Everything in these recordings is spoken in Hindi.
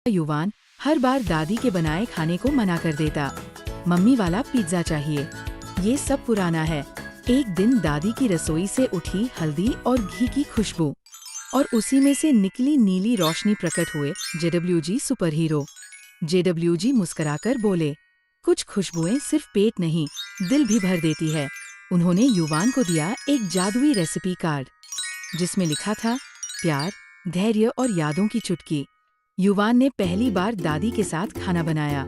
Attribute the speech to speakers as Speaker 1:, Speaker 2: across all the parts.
Speaker 1: युवान हर बार दादी के बनाए खाने को मना कर देता। मम्मी वाला पिज्जा चाहिए। ये सब पुराना है। एक दिन दादी की रसोई से उठी हल्दी और घी की खुशबू और उसी में से निकली नीली रोशनी। प्रकट हुए जेडब्ल्यूजी सुपर हीरो। जेडब्ल्यूजी मुस्कुराकर बोले, कुछ खुशबुएं सिर्फ पेट नहीं, दिल भी भर देती है। उन्होंने युवान को दिया एक जादुई रेसिपी कार्ड जिसमें लिखा था प्यार, धैर्य और यादों की चुटकी। युवान ने पहली बार दादी के साथ खाना बनाया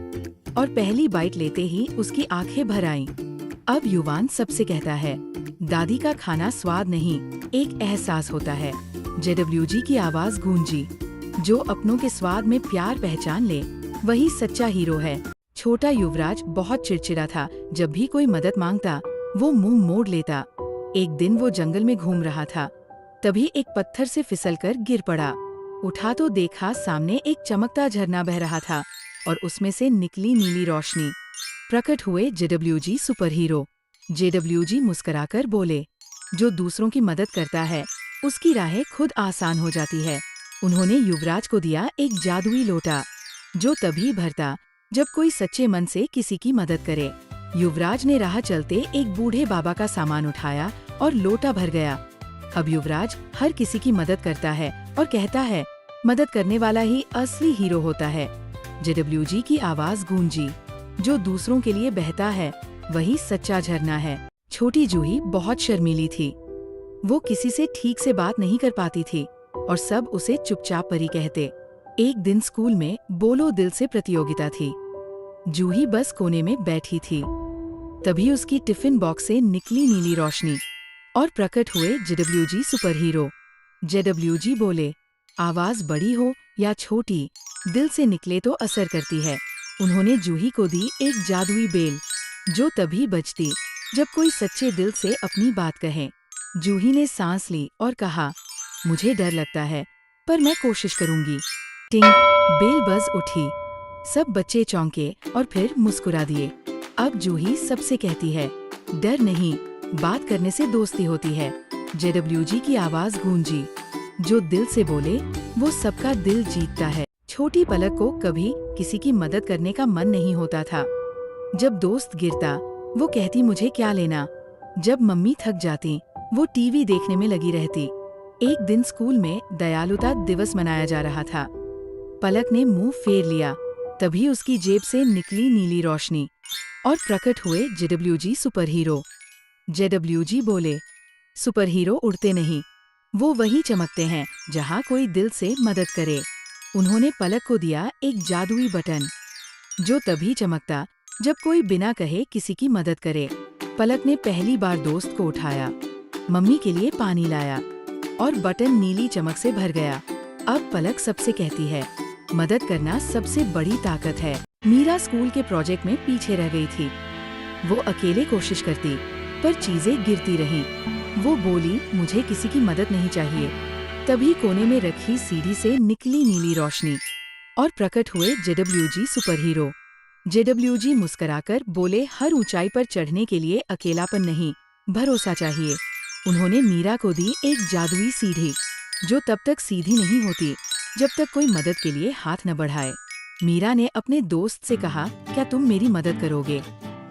Speaker 1: और पहली बाइट लेते ही उसकी आंखें भर आईं। अब युवान सबसे कहता है, दादी का खाना स्वाद नहीं, एक एहसास होता है। जेडब्ल्यूजी की आवाज गूंजी, जो अपनों के स्वाद में प्यार पहचान ले वही सच्चा हीरो है। छोटा युवराज बहुत चिड़चिड़ा था। जब भी कोई मदद मांगता वो मुंह मोड़ लेता। एक दिन वो जंगल में घूम रहा था, तभी एक पत्थर से फिसलकर गिर पड़ा। उठा तो देखा सामने एक चमकता झरना बह रहा था और उसमें से निकली नीली रोशनी। प्रकट हुए जेडब्ल्यूजी सुपर हीरो। जेडब्ल्यूजी मुस्कुराकर बोले, जो दूसरों की मदद करता है उसकी राहें खुद आसान हो जाती है। उन्होंने युवराज को दिया एक जादुई लोटा, जो तभी भरता जब कोई सच्चे मन से किसी की मदद करे। युवराज ने राह चलते एक बूढ़े बाबा का सामान उठाया और लोटा भर गया। अब युवराज हर किसी की मदद करता है और कहता है, मदद करने वाला ही असली हीरो होता है। जेडब्ल्यूजी की आवाज गूंजी, जो दूसरों के लिए बहता है वही सच्चा झरना है। छोटी जूही बहुत शर्मीली थी। वो किसी से ठीक से बात नहीं कर पाती थी और सब उसे चुपचाप परी कहते। एक दिन स्कूल में बोलो दिल से प्रतियोगिता थी। जूही बस कोने में बैठी थी। तभी उसकी टिफिन बॉक्स से निकली नीली रोशनी और प्रकट हुए जेडब्ल्यूजी सुपर हीरो। जेडब्ल्यूजी बोले, आवाज बड़ी हो या छोटी, दिल से निकले तो असर करती है। उन्होंने जूही को दी एक जादुई बेल, जो तभी बजती जब कोई सच्चे दिल से अपनी बात कहे। जूही ने सांस ली और कहा, मुझे डर लगता है पर मैं कोशिश करूंगी। टिंग, बेल बज उठी। सब बच्चे चौंके और फिर मुस्कुरा दिए। अब जूही सबसे कहती है, डर नहीं, बात करने से दोस्ती होती है। जेडब्ल्यूजी की आवाज गूंजी, जो दिल से बोले वो सबका दिल जीतता है। छोटी पलक को कभी किसी की मदद करने का मन नहीं होता था। जब दोस्त गिरता वो कहती, मुझे क्या लेना। जब मम्मी थक जाती वो टीवी देखने में लगी रहती। एक दिन स्कूल में दयालुता दिवस मनाया जा रहा था। पलक ने मुंह फेर लिया। तभी उसकी जेब से निकली नीली रोशनी और प्रकट हुए जेडब्ल्यूजी सुपर हीरो। जेडब्ल्यूजी बोले, सुपर हीरो उड़ते नहीं, वो वही चमकते हैं जहाँ कोई दिल से मदद करे। उन्होंने पलक को दिया एक जादुई बटन, जो तभी चमकता जब कोई बिना कहे किसी की मदद करे। पलक ने पहली बार दोस्त को उठाया, मम्मी के लिए पानी लाया और बटन नीली चमक से भर गया। अब पलक सबसे कहती है, मदद करना सबसे बड़ी ताकत है। मीरा स्कूल के प्रोजेक्ट में पीछे रह गई थी। वो अकेले कोशिश करती पर चीजें गिरती रहीं। वो बोली, मुझे किसी की मदद नहीं चाहिए। तभी कोने में रखी सीढ़ी से निकली नीली रोशनी और प्रकट हुए जेडब्ल्यूजी सुपर हीरो। जेडब्ल्यूजी मुस्कुराकर बोले, हर ऊंचाई पर चढ़ने के लिए अकेलापन नहीं, भरोसा चाहिए। उन्होंने मीरा को दी एक जादुई सीढ़ी, जो तब तक सीधी नहीं होती जब तक कोई मदद के लिए हाथ न बढ़ाए। मीरा ने अपने दोस्त से कहा, क्या तुम मेरी मदद करोगे।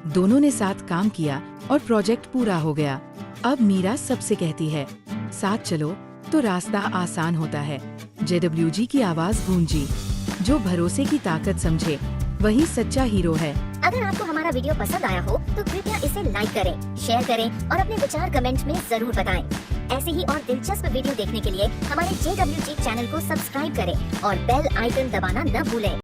Speaker 1: दोनों ने साथ काम किया और प्रोजेक्ट पूरा हो गया। अब मीरा सबसे कहती है, साथ चलो तो रास्ता आसान होता है। जेडब्ल्यूजी की आवाज गूंजी, जो भरोसे की ताकत समझे वही सच्चा हीरो है।
Speaker 2: अगर आपको हमारा वीडियो पसंद आया हो तो कृपया इसे लाइक करें, शेयर करें और अपने विचार कमेंट में जरूर बताएं। ऐसे ही और दिलचस्प वीडियो देखने के लिए हमारे JWG चैनल को सब्सक्राइब करें और बेल आइकन दबाना न भूलें।